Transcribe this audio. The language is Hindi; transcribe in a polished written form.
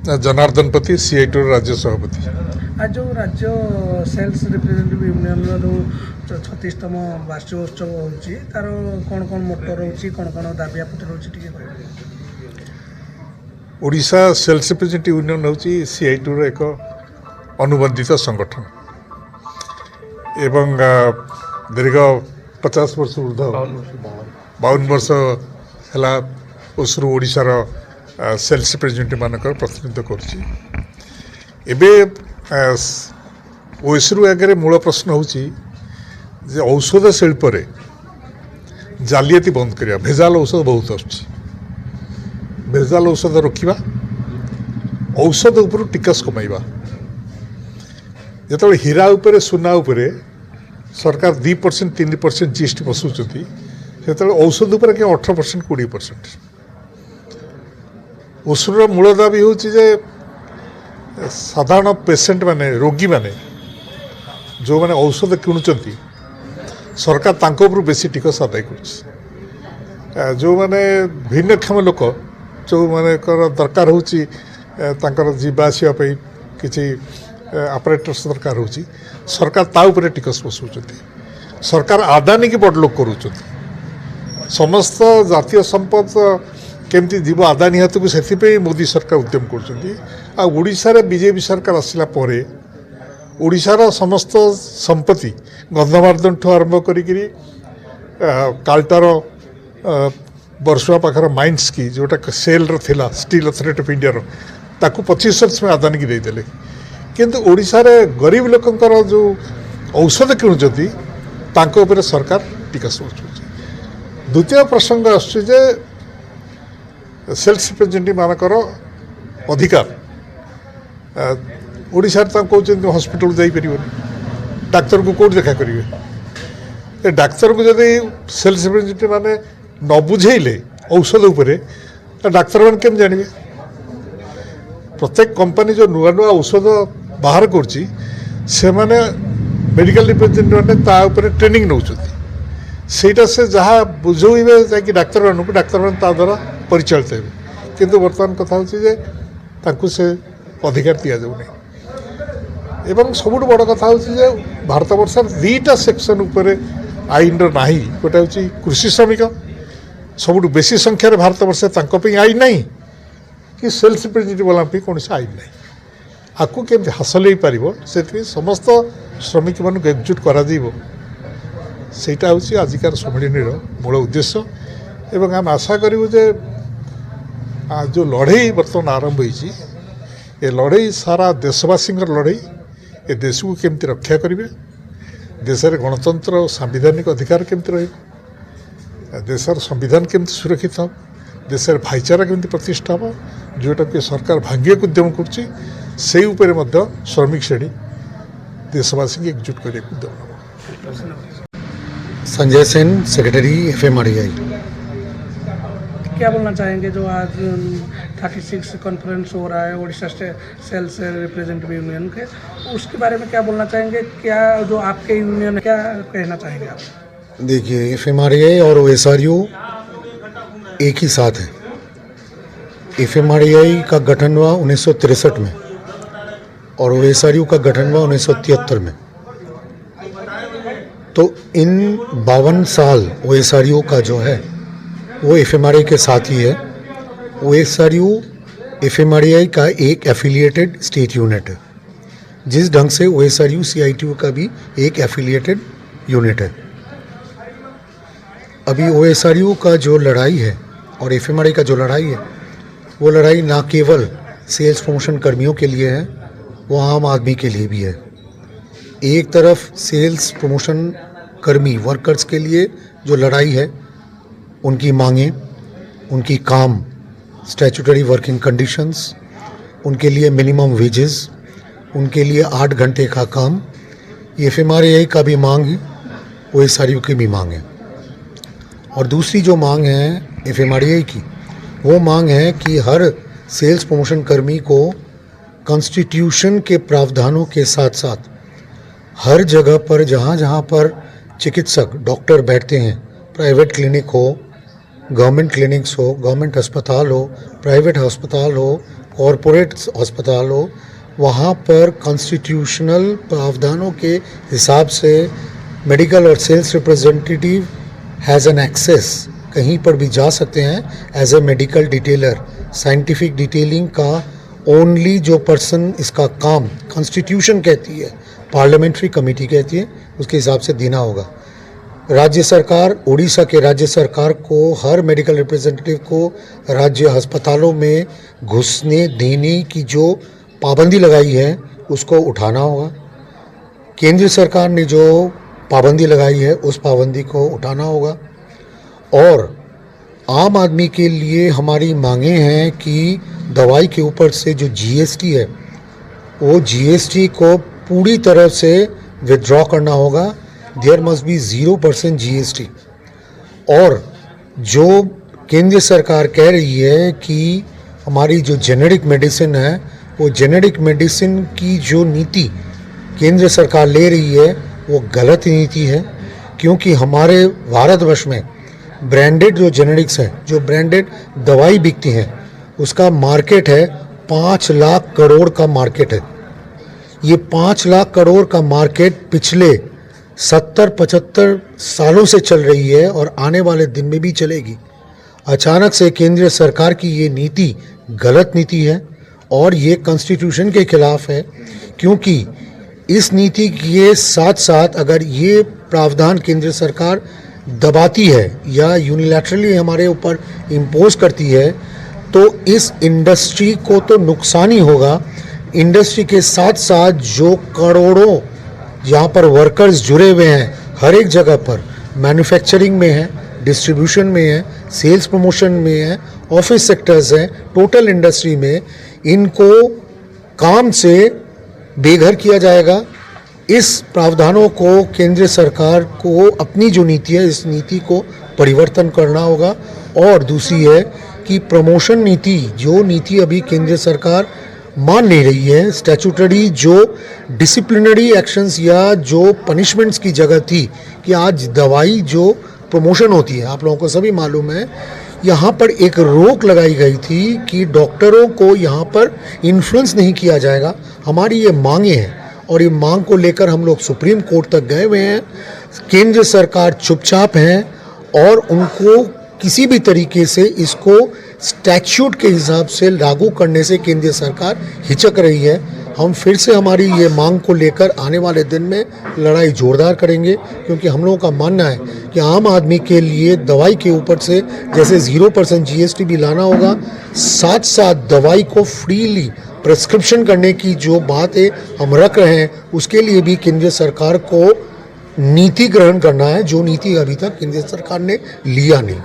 जनार्दन पति सीआईटी राज्य सभापति। आज जो राज्य सेल्स रिप्रेजेंटेटिव यूनियन जो 36तम वार्षिकोत्सव होची तार कौन कौन मोटो रोची कौन कौन दाबी आपत्ति रोची टिके कहबे। ओडिशा सेल्स रिप्रेजेंटेटिव यूनियन होची सीआईटी एक अनुबंधित संगठन एवं दीर्घ 50 वर्ष ऊर्ध 52 वर्ष है ओसरू ओडिशार सेल्स रिप्रेजेंटेटिव मानकर प्रतिनिधित्व करछि। एबे ओएसरू आगे मूल प्रश्न होची जे औषध शिल्प रे जालियाती बंद करिया। भेजाल औषध बहुत आछी, भेजाल औषध रखिबा, औषध उपर टिकस कमाइबा। जेतबे हीरा उपरे सुना उपरे सरकार 2% 3% जीएसटी बसुचती, सेतबे औषध उपरे के 18% 20%। ओसरूर मूल दाबी होची जे साधारण पेसेंट माने रोगी माने जो माने औषध किणुचंती सरकार तांको उपर बेसी टिकस आदाय कर। जो माने भिन्नक्षम लोक जो माने दरकार होची तांकर जीवा आसिया पे किछि ऑपरेटर्स दरकार होची, सरकार ता उपरे टिकस बसुचंती। सरकार आदानी की बड़ लोक करूचंती। समस्त जातीय संपद केमती जीव आदानी हाथ को से मोदी सरकार उद्यम कर। बीजेपी सरकार आसला परे ओडिशार समस्त संपत्ति गंधमार्दन ठू आरंभ करी काल्टार बरसुआ पाखर माइंस की जोटा सेल थिला स्टील अथॉरिटी ऑफ इंडिया ताकू 25% में आदानी की देदेले। किंतु ओडिशा रे गरीब लोकंकर जो औषध किणुचंती तांको उपरे सरकार टिकस बसुची। द्वितीय प्रसंग आसुची जे सेल्स रिप्रेजेंटेटिव मानकर अधिकार ओडिशा कहते हॉस्पिटल जापर डाक्तर को कौट देखा करेंगे। डाक्तर को जब सेल्स रिप्रेजेंटेटिव माने न बुझेले औषध उपरे डाक्तर मैंने केम जानवे। प्रत्येक कंपनी जो नुआ नुआ औषध बाहर करची से माने मेडिकल रिप्रेजेंटेटिव माने ता उपरे ट्रेनिंग नौचती। सेटा से जहाँ बुझे जाकि डाक्तर मानक डाक्तर मान ता द्वारा परिचालित हे। किंतु वर्तमान कथा होची जे तांकु से अधिकार दिया जाउ नै। एवं सबुठ बड़ कथा होची जे भारत वर्ष 2टा सेक्शन उपरे आईन रो नाही। गोटा होची कृषि श्रमिक, सबुठ बेसी संख्यार भारत वर्ष तांको पे आईन नाही कि सेल्स रिप्रेजेंटेटिव वाला पे कोनसा आईन नाही। आकु केमति हासिल हे परिबो सेति समस्त श्रमिक मानक एकजुट करा दिबो। सेटा होची आजिकार सम्मेलन मूल उद्देश्य। एवं आम आशा करूँ जे जो लड़े बर्तमान आरंभ होती ये लड़े सारा देशवासी लड़े ये देश को केमती रक्षा करेंगे, देश में गणतंत्र और सांविधानिक अधिकार केमती रही, देशर संविधान केमती सुरक्षित हम, देश में भाईचारा केमती प्रतिष्ठा हम, जोटा कि सरकार भांगे उद्यम कर श्रमिक श्रेणी देशवासी एकजुट करने उद्यम। Sanjay Sen, secretary FMREI। क्या बोलना चाहेंगे जो आज 36 कॉन्फ्रेंस हो रहा है ओडिशा सेल्स रिप्रेजेंटेटिव यूनियन के, उसके बारे में क्या बोलना चाहेंगे? क्या जो आपके यूनियन क्या कहना चाहेंगे आप? देखिए, FMREI और OSRU एक ही साथ है। FMREI का गठन हुआ 1963 में और OSRU का गठन हुआ 1973 में। तो इन 52 साल OSRU का जो है वो FMREI के साथ ही है। OSRU FMREI का एक एफिलिएटेड स्टेट यूनिट है, जिस ढंग से OSRU CITU का भी एक एफिलिएटेड यूनिट है। अभी OSRU का जो लड़ाई है और FMREI का जो लड़ाई है वो लड़ाई ना केवल सेल्स प्रमोशन कर्मियों के लिए है, वो आम आदमी के लिए भी है। एक तरफ सेल्स प्रमोशन कर्मी वर्कर्स के लिए जो लड़ाई है, उनकी मांगें, उनकी काम स्टैट्यूटरी वर्किंग कंडीशंस, उनके लिए मिनिमम वेजेस, उनके लिए 8 घंटे का काम, ये FMREI का भी मांग है, OSRU की भी मांग है। और दूसरी जो मांग है FMREI की, वो मांग है कि हर सेल्स प्रमोशन कर्मी को कॉन्स्टिट्यूशन के प्रावधानों के साथ साथ हर जगह पर जहाँ जहाँ पर चिकित्सक डॉक्टर बैठते हैं, प्राइवेट क्लिनिक हो, गवर्नमेंट क्लिनिक्स हो, गवर्नमेंट अस्पताल हो, प्राइवेट अस्पताल हो, कॉरपोरेट अस्पताल हो, वहाँ पर कॉन्स्टिट्यूशनल प्रावधानों के हिसाब से मेडिकल और sales representative has an access, कहीं पर भी जा सकते हैं as a medical detailer. Scientific detailing का ओनली जो पर्सन इसका काम कॉन्स्टिट्यूशन कहती है, पार्लियामेंट्री कमेटी कहती है, उसके हिसाब से देना होगा। राज्य सरकार, उड़ीसा के राज्य सरकार को हर मेडिकल रिप्रेजेंटेटिव को राज्य अस्पतालों में घुसने देने की जो पाबंदी लगाई है उसको उठाना होगा। केंद्र सरकार ने जो पाबंदी लगाई है उस पाबंदी को उठाना होगा। और आम आदमी के लिए हमारी मांगे हैं कि दवाई के ऊपर से जो जीएसटी है वो जीएसटी को पूरी तरह से विथड्रॉ करना होगा। There must be 0% GST. और जो केंद्र सरकार कह रही है कि हमारी जो जेनेरिक मेडिसिन है, वो जेनेरिक मेडिसिन की जो नीति केंद्र सरकार ले रही है वो गलत नीति है, क्योंकि हमारे भारतवर्ष में ब्रांडेड जो जेनेरिक्स हैं, जो ब्रांडेड दवाई बिकती हैं, उसका मार्केट है 5 लाख करोड़ का मार्केट है। ये 5 लाख करोड़ का मार्केट पिछले 70-75 सालों से चल रही है और आने वाले दिन में भी चलेगी। अचानक से केंद्र सरकार की ये नीति गलत नीति है और ये कॉन्स्टिट्यूशन के खिलाफ है, क्योंकि इस नीति के साथ साथ अगर ये प्रावधान केंद्र सरकार दबाती है या यूनिलैटरली हमारे ऊपर इम्पोज करती है तो इस इंडस्ट्री को तो नुकसान ही होगा। इंडस्ट्री के साथ साथ जो करोड़ों यहाँ पर वर्कर्स जुड़े हुए हैं, हर एक जगह पर मैन्युफैक्चरिंग में है, डिस्ट्रीब्यूशन में है, सेल्स प्रमोशन में है, ऑफिस सेक्टर्स हैं, टोटल इंडस्ट्री में, इनको काम से बेघर किया जाएगा। इस प्रावधानों को केंद्र सरकार को अपनी जो नीति है इस नीति को परिवर्तन करना होगा। और दूसरी है कि प्रमोशन नीति, जो नीति अभी केंद्र सरकार मान नहीं रही है, स्टैट्यूटरी जो डिसिप्लिनरी एक्शंस या जो पनिशमेंट्स की जगह थी कि आज दवाई जो प्रमोशन होती है, आप लोगों को सभी मालूम है, यहाँ पर एक रोक लगाई गई थी कि डॉक्टरों को यहाँ पर इन्फ्लुएंस नहीं किया जाएगा। हमारी ये मांगे हैं और ये मांग को लेकर हम लोग सुप्रीम कोर्ट तक गए हुए हैं। केंद्र सरकार चुपचाप है और उनको किसी भी तरीके से इसको स्टैट्यूट के हिसाब से लागू करने से केंद्र सरकार हिचक रही है। हम फिर से हमारी ये मांग को लेकर आने वाले दिन में लड़ाई जोरदार करेंगे, क्योंकि हम लोगों का मानना है कि आम आदमी के लिए दवाई के ऊपर से जैसे 0% जीएसटी भी लाना होगा, साथ साथ दवाई को फ्रीली प्रिस्क्रिप्शन करने की जो बात है हम रख रहे हैं, उसके लिए भी केंद्र सरकार को नीति ग्रहण करना है, जो नीति अभी तक केंद्र सरकार ने लिया नहीं।